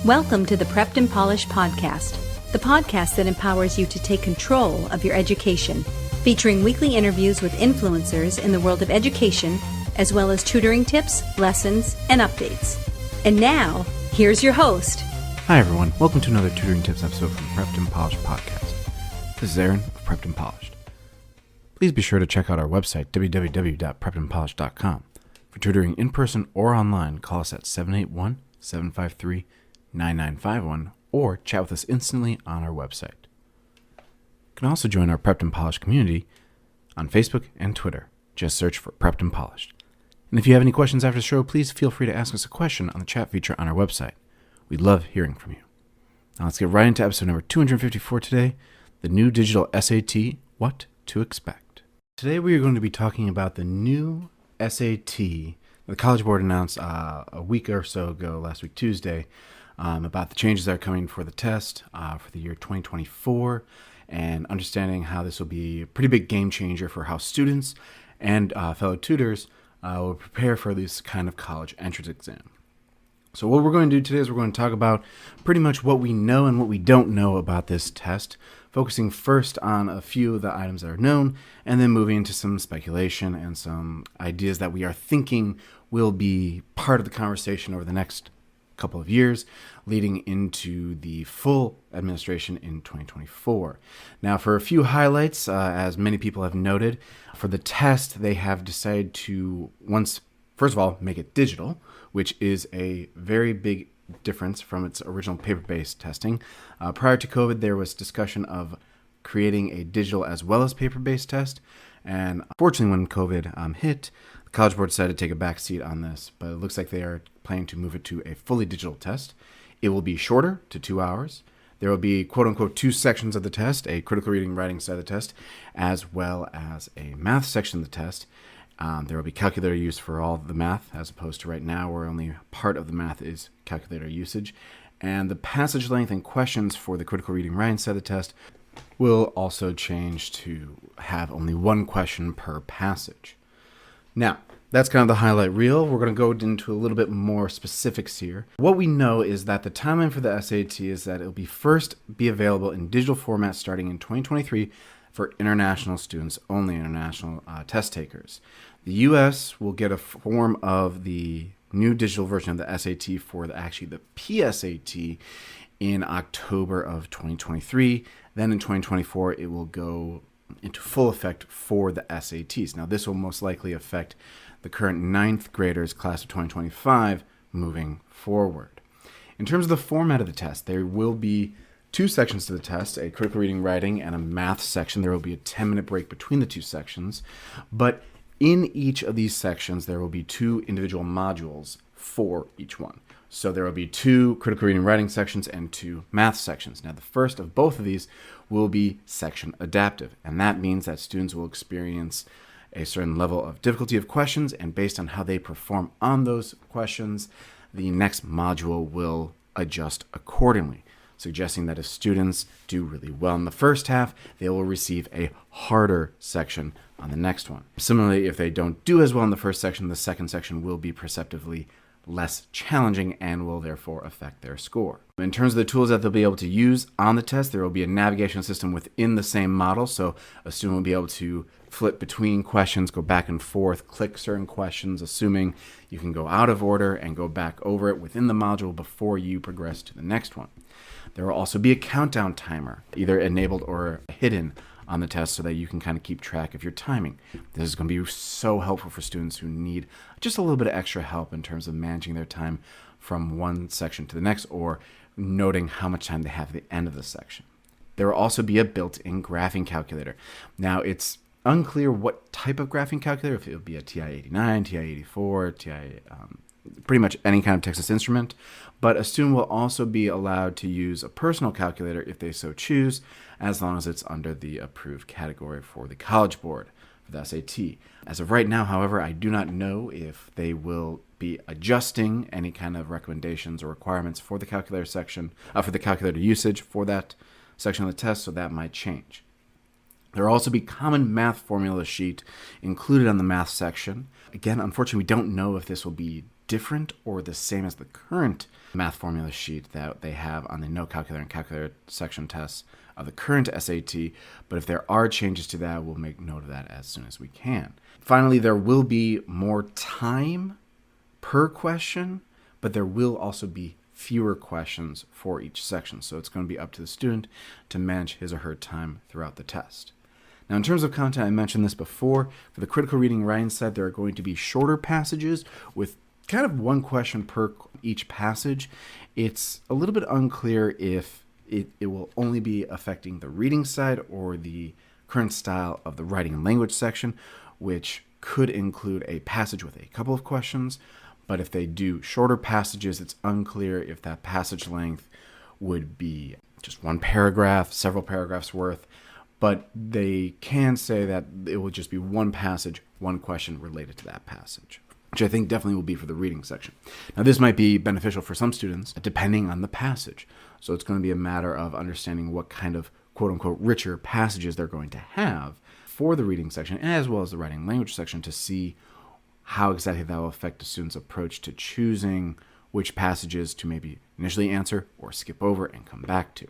Welcome to the Prepped and Polished podcast, the podcast that empowers you to take control of your education, featuring weekly interviews with influencers in the world of education, as well as tutoring tips, lessons, and updates. And now, here's your host. Hi everyone, welcome to another Tutoring Tips episode from Prepped and Polished podcast. This is Aaron of Prepped and Polished. Please be sure to check out our website, www.preppedandpolished.com. For tutoring in person or online, call us at 781-753-9951 or chat with us instantly on our website. You can also join our Prepped and Polished community on Facebook and Twitter. Just search for Prepped and Polished. And if you have any questions after the show, please feel free to ask us a question on the chat feature on our website. We love hearing from you. Now let's get right into episode number 254 today, the new digital SAT, What to Expect. Today we are going to be talking about the new SAT. The College Board announced a week or so ago, last week Tuesday, about the changes that are coming for the test for the year 2024, and understanding how this will be a pretty big game changer for how students and fellow tutors will prepare for this kind of college entrance exam. So what we're going to do today is we're going to talk about pretty much what we know and what we don't know about this test, focusing first on a few of the items that are known, and then moving into some speculation and some ideas that we are thinking will be part of the conversation over the next couple of years, leading into the full administration in 2024. Now, for a few highlights, as many people have noted, for the test, they have decided to first of all, make it digital, which is a very big difference from its original paper-based testing. Prior to COVID, there was discussion of creating a digital as well as paper-based test. And unfortunately, when COVID hit, the College Board decided to take a back seat on this, but it looks like they are planning to move it to a fully digital test. It will be shorter, to 2 hours. There will be, quote-unquote, two sections of the test, a critical reading writing side of the test, as well as a math section of the test. There will be calculator use for all the math, as opposed to right now where only part of the math is calculator usage. And the passage length and questions for the critical reading writing side of the test will also change to have only one question per passage. Now, that's kind of the highlight reel. We're going to go into a little bit more specifics here. What we know is that the timeline for the SAT is that it will be available in digital format starting in 2023 for international students, only international test takers. The U.S. will get a form of the new digital version of the SAT for the PSAT in October of 2023. Then in 2024, it will go into full effect for the SATs. Now, this will most likely affect the current 9th graders class of 2025 moving forward. In terms of the format of the test, there will be two sections to the test, a critical reading writing and a math section. There will be a 10-minute break between the two sections, but in each of these sections, there will be two individual modules for each one. So there will be two critical reading writing sections and two math sections. Now, the first of both of these will be section adaptive, and that means that students will experience a certain level of difficulty of questions, and based on how they perform on those questions, the next module will adjust accordingly, suggesting that if students do really well in the first half, they will receive a harder section on the next one. Similarly, if they don't do as well in the first section, the second section will be perceptively less challenging and will therefore affect their score. In terms of the tools that they'll be able to use on the test, there will be a navigation system within the same model, so a student will be able to flip between questions, go back and forth, click certain questions, assuming you can go out of order and go back over it within the module before you progress to the next one. There will also be a countdown timer, either enabled or hidden on the test, so that you can kind of keep track of your timing. This is going to be so helpful for students who need just a little bit of extra help in terms of managing their time from one section to the next, or noting how much time they have at the end of the section. There will also be a built-in graphing calculator. Now, it's unclear what type of graphing calculator, if it will be a TI-89, TI-84, pretty much any kind of Texas Instrument, but a student will also be allowed to use a personal calculator if they so choose, as long as it's under the approved category for the College Board for the SAT. As of right now, however, I do not know if they will be adjusting any kind of recommendations or requirements for the calculator section, for the calculator usage for that section of the test, so that might change. There will also be common math formula sheet included on the math section. Again, unfortunately, we don't know if this will be different or the same as the current math formula sheet that they have on the no calculator and calculator section tests of the current SAT. But if there are changes to that, we'll make note of that as soon as we can. Finally, there will be more time per question, but there will also be fewer questions for each section. So it's going to be up to the student to manage his or her time throughout the test. Now, in terms of content, I mentioned this before. For the critical reading writing side, there are going to be shorter passages with kind of one question per each passage. It's a little bit unclear if it will only be affecting the reading side or the current style of the writing and language section, which could include a passage with a couple of questions. But if they do shorter passages, it's unclear if that passage length would be just one paragraph, several paragraphs worth. But they can say that it will just be one passage, one question related to that passage, which I think definitely will be for the reading section. Now, this might be beneficial for some students, depending on the passage. So it's going to be a matter of understanding what kind of quote-unquote richer passages they're going to have for the reading section, as well as the writing language section, to see how exactly that will affect the student's approach to choosing which passages to maybe initially answer or skip over and come back to.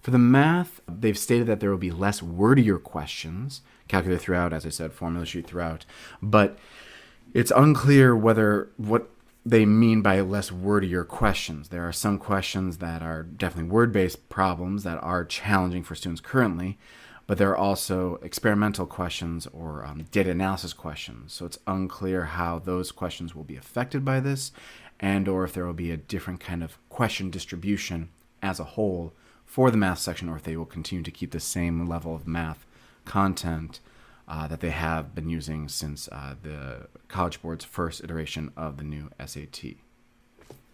For the math, they've stated that there will be less wordier questions, calculated throughout, as I said, formula sheet throughout, but it's unclear what they mean by less wordier questions. There are some questions that are definitely word-based problems that are challenging for students currently, but there are also experimental questions or data analysis questions. So it's unclear how those questions will be affected by this, and or if there will be a different kind of question distribution as a whole for the math section, or if they will continue to keep the same level of math content that they have been using since the College Board's first iteration of the new SAT.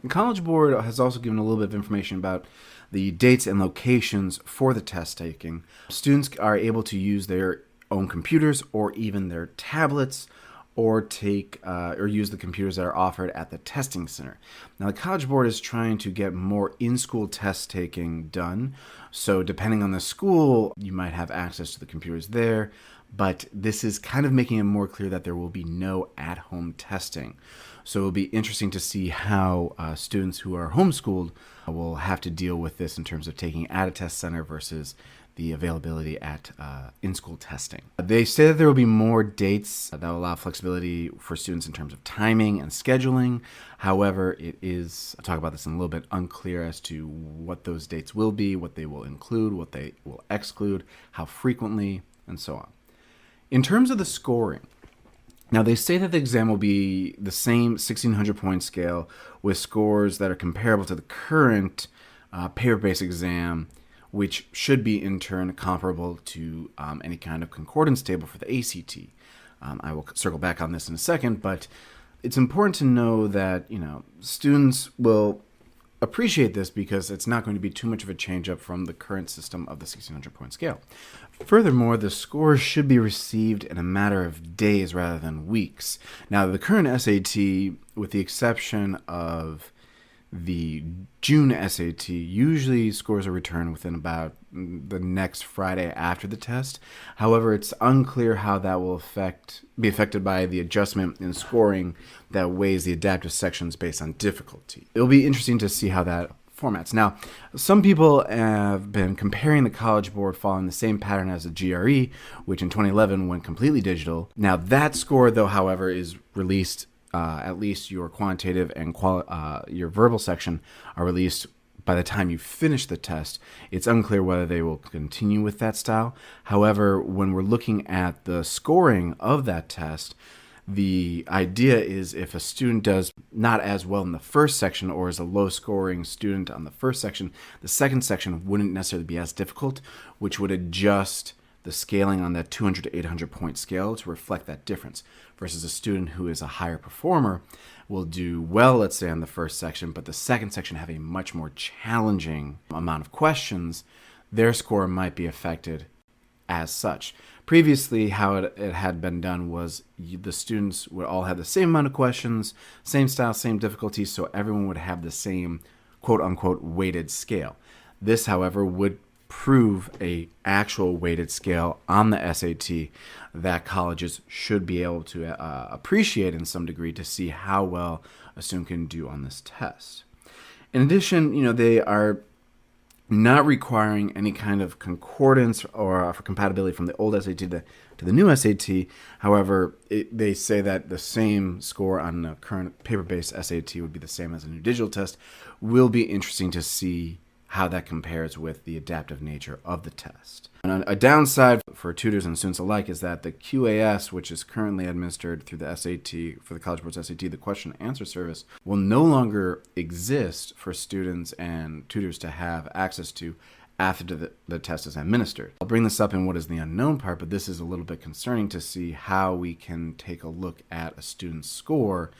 The College Board has also given a little bit of information about the dates and locations for the test taking. Students are able to use their own computers or even their tablets, or use the computers that are offered at the testing center. Now, the College Board is trying to get more in-school test taking done. So depending on the school, you might have access to the computers there, but this is kind of making it more clear that there will be no at-home testing. So it'll be interesting to see how students who are homeschooled will have to deal with this in terms of taking at a test center versus the availability at in-school testing. They say that there will be more dates that will allow flexibility for students in terms of timing and scheduling. However, it is, I'll talk about this in a little bit, unclear as to what those dates will be, what they will include, what they will exclude, how frequently, and so on. In terms of the scoring, now they say that the exam will be the same 1,600 point scale with scores that are comparable to the current paper-based exam, which should be in turn comparable to any kind of concordance table for the ACT. I will circle back on this in a second, but it's important to know that students will appreciate this because it's not going to be too much of a change up from the current system of the 1,600 point scale. Furthermore, the scores should be received in a matter of days rather than weeks. Now, the current SAT, with the exception of the June SAT, usually scores are returned within about the next Friday after the test. However, it's unclear how that will be affected by the adjustment in scoring that weighs the adaptive sections based on difficulty. It'll be interesting to see how that formats. Now, some people have been comparing the College Board following the same pattern as the GRE, which in 2011 went completely digital. Now, that score, though, however, is released at least your quantitative and your verbal section are released by the time you finish the test. It's unclear whether they will continue with that style. However, when we're looking at the scoring of that test, the idea is if a student does not as well in the first section or is a low-scoring student on the first section, the second section wouldn't necessarily be as difficult, which would adjust the scaling on that 200 to 800 point scale to reflect that difference, versus a student who is a higher performer will do well, let's say, on the first section, but the second section have a much more challenging amount of questions. Their score might be affected as such. Previously, how it had been done was the students would all have the same amount of questions, same style, same difficulty, so everyone would have the same quote-unquote weighted scale. This, however, would prove a actual weighted scale on the SAT that colleges should be able to appreciate in some degree to see how well a student can do on this test. In addition, they are not requiring any kind of concordance or for compatibility from the old SAT to the new SAT. However, they say that the same score on the current paper-based SAT would be the same as a new digital test. Will be interesting to see how that compares with the adaptive nature of the test. And a downside for tutors and students alike is that the QAS, which is currently administered through the SAT, for the College Board's SAT, the question and answer service, will no longer exist for students and tutors to have access to after the test is administered. I'll bring this up in what is the unknown part, but this is a little bit concerning to see how we can take a look at a student's score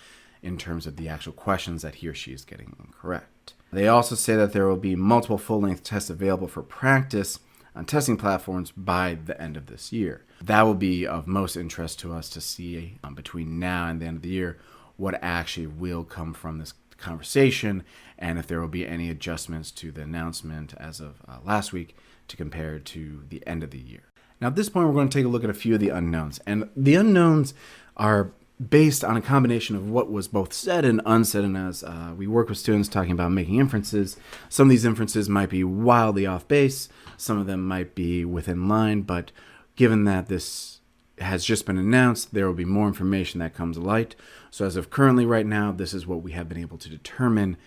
in terms of the actual questions that he or she is getting incorrect. They also say that there will be multiple full-length tests available for practice on testing platforms by the end of this year. That will be of most interest to us to see between now and the end of the year what actually will come from this conversation and if there will be any adjustments to the announcement as of last week to compare to the end of the year. Now at this point, we're going to take a look at a few of the unknowns. And the unknowns are based on a combination of what was both said and unsaid. And as we work with students talking about making inferences, some of these inferences might be wildly off base. Some of them might be within line. But given that this has just been announced, there will be more information that comes to light. So as of currently right now, this is what we have been able to determine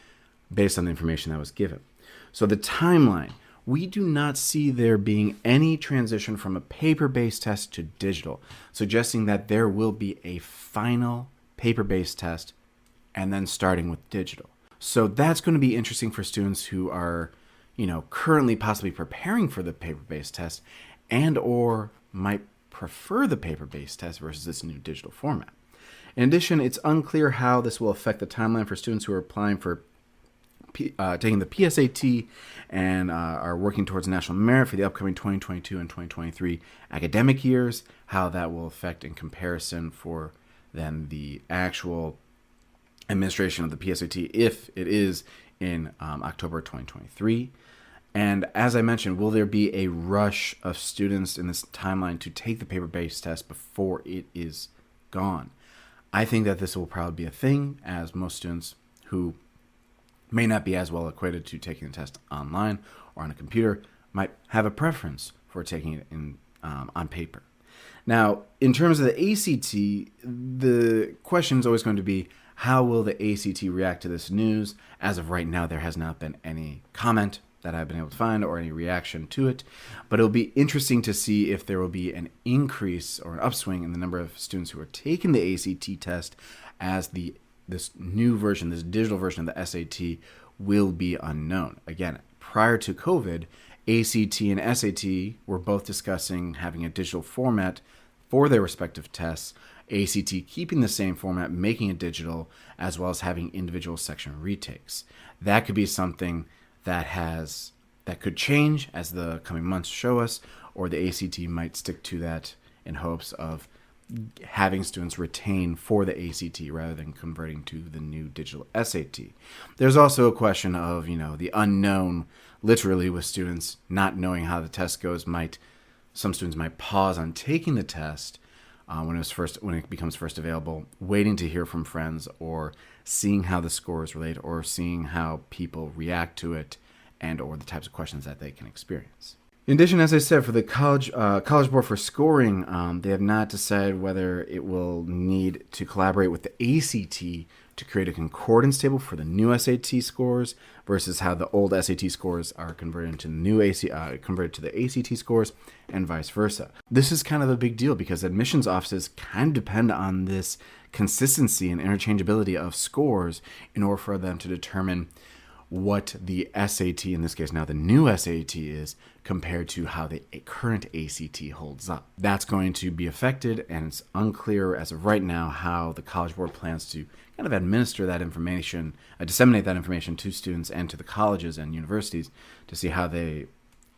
based on the information that was given. So the timeline. We do not see there being any transition from a paper-based test to digital, suggesting that there will be a final paper-based test and then starting with digital. So that's going to be interesting for students who are, currently possibly preparing for the paper-based test and or might prefer the paper-based test versus this new digital format. In addition, it's unclear how this will affect the timeline for students who are applying for taking the PSAT and are working towards national merit for the upcoming 2022 and 2023 academic years, how that will affect in comparison for then the actual administration of the PSAT if it is in October 2023. And as I mentioned, will there be a rush of students in this timeline to take the paper-based test before it is gone? I think that this will probably be a thing, as most students who may not be as well acquainted to taking the test online or on a computer might have a preference for taking it on paper. Now, in terms of the ACT, the question is always going to be, how will the ACT react to this news? As of right now, there has not been any comment that I've been able to find or any reaction to it, but it'll be interesting to see if there will be an increase or an upswing in the number of students who are taking the ACT test as this new version, this digital version of the SAT will be unknown. Again, prior to COVID, ACT and SAT were both discussing having a digital format for their respective tests, ACT keeping the same format, making it digital, as well as having individual section retakes. That could be something that could change as the coming months show us, or the ACT might stick to that in hopes of having students retain for the ACT rather than converting to the new digital SAT. There's also a question of, the unknown, literally, with students not knowing how the test goes. Some students might pause on taking the test when it becomes first available, waiting to hear from friends or seeing how the scores relate or seeing how people react to it and or the types of questions that they can experience. In addition, as I said, for the College Board for scoring, they have not decided whether it will need to collaborate with the ACT to create a concordance table for the new SAT scores versus how the old SAT scores are converted to the new converted to the ACT scores and vice versa. This is kind of a big deal because admissions offices kind of depend on this consistency and interchangeability of scores in order for them to determine what the SAT, in this case now the new SAT, is compared to how the current ACT holds up. That's going to be affected, and it's unclear as of right now how the College Board plans to kind of administer that information, disseminate that information to students and to the colleges and universities to see how they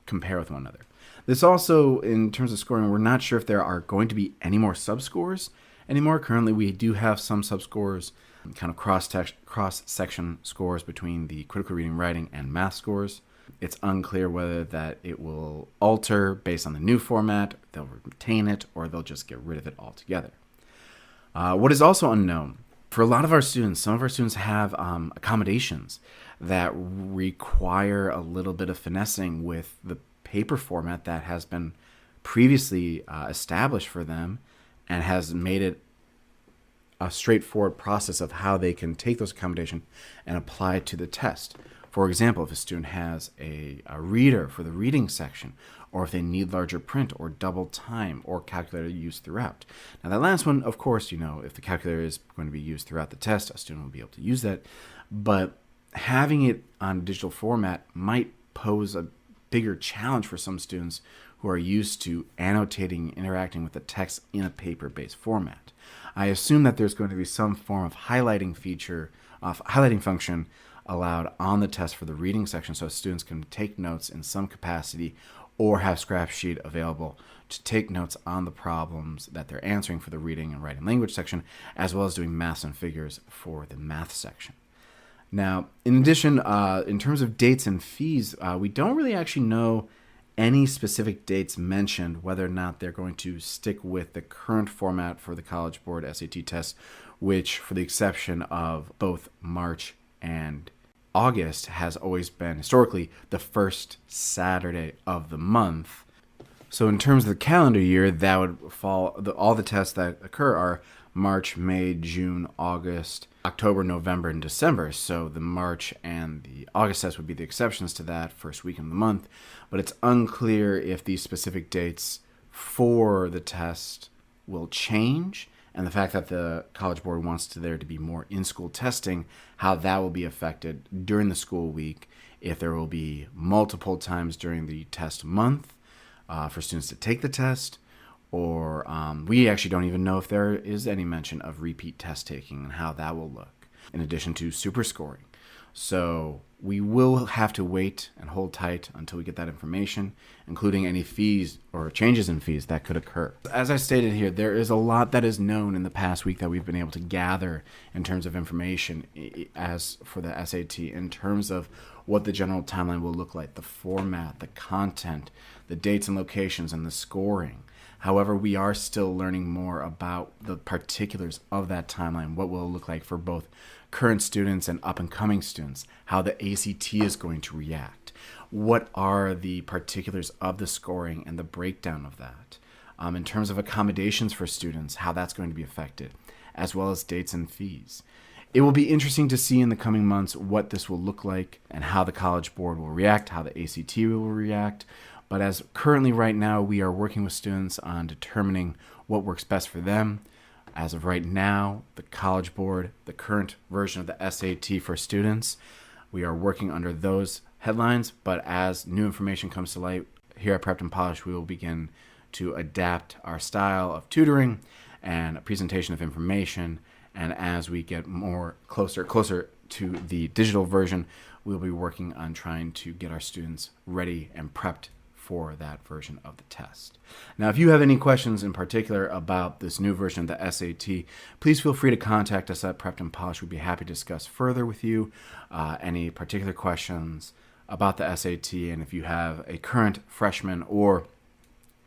compare with one another. This also, in terms of scoring, we're not sure if there are going to be any more subscores anymore. Currently, we do have some subscores, kind of cross-section scores between the critical reading, writing, and math scores. It's unclear whether that it will alter based on the new format, they'll retain it, or they'll just get rid of it altogether. What is also unknown, for a lot of our students, some of our students have accommodations that require a little bit of finessing with the paper format that has been previously established for them and has made it a straightforward process of how they can take those accommodations and apply it to the test. For example, if a student has a reader for the reading section, or if they need larger print or double time or calculator used throughout. Now that last one, of course, if the calculator is going to be used throughout the test, a student will be able to use that. But having it on digital format might pose a bigger challenge for some students who are used to annotating, interacting with the text in a paper-based format. I assume that there's going to be some form of highlighting function allowed on the test for the reading section so students can take notes in some capacity or have scrap sheet available to take notes on the problems that they're answering for the reading and writing language section, as well as doing maths and figures for the math section. Now, in addition, in terms of dates and fees, we don't really actually know any specific dates mentioned, whether or not they're going to stick with the current format for the College Board SAT test, which, for the exception of both March and August, has always been historically the first Saturday of the month. So in terms of the calendar year, that would fall, all the tests that occur are March, May, June, August, October, November, and December. So the March and the August tests would be the exceptions to that first week of the month. But it's unclear if these specific dates for the test will change, and the fact that the College Board wants there to be more in-school testing, how that will be affected during the school week, if there will be multiple times during the test month for students to take the test, or we actually don't even know if there is any mention of repeat test taking and how that will look, in addition to super scoring. So we will have to wait and hold tight until we get that information, including any fees or changes in fees that could occur. As I stated here, there is a lot that is known in the past week that we've been able to gather in terms of information as for the SAT, in terms of what the general timeline will look like, the format, the content, the dates and locations, and the scoring. However, we are still learning more about the particulars of that timeline, what will it look like for both current students and up-and-coming students, how the ACT is going to react, what are the particulars of the scoring and the breakdown of that, in terms of accommodations for students, how that's going to be affected, as well as dates and fees. It will be interesting to see in the coming months what this will look like and how the College Board will react, how the ACT will react. But as currently right now, we are working with students on determining what works best for them. As of right now, the College Board, the current version of the SAT for students, we are working under those headlines. But as new information comes to light here at Prepped and Polished, we will begin to adapt our style of tutoring and a presentation of information. And as we get closer to the digital version, we'll be working on trying to get our students ready and prepped for that version of the test. Now, if you have any questions in particular about this new version of the SAT, please feel free to contact us at Prepped and Polished. We'd be happy to discuss further with you any particular questions about the SAT. And if you have a current freshman or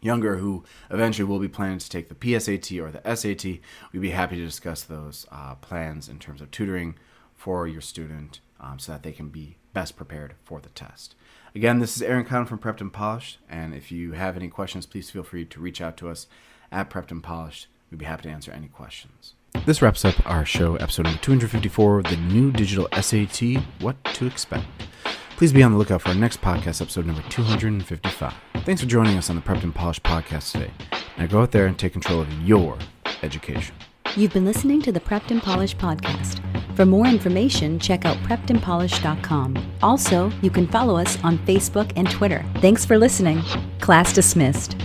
younger who eventually will be planning to take the PSAT or the SAT, we'd be happy to discuss those plans in terms of tutoring for your student so that they can be best prepared for the test. Again, this is Aaron Conn from Prepped and Polished, and if you have any questions, please feel free to reach out to us at Prepped and Polished. We'd be happy to answer any questions. This wraps up our show, episode number 254, the new digital SAT, What to Expect. Please be on the lookout for our next podcast, episode number 255. Thanks for joining us on the Prepped and Polished podcast today. Now go out there and take control of your education. You've been listening to the Prepped and Polished podcast. For more information, check out preppedandpolished.com. Also, you can follow us on Facebook and Twitter. Thanks for listening. Class dismissed.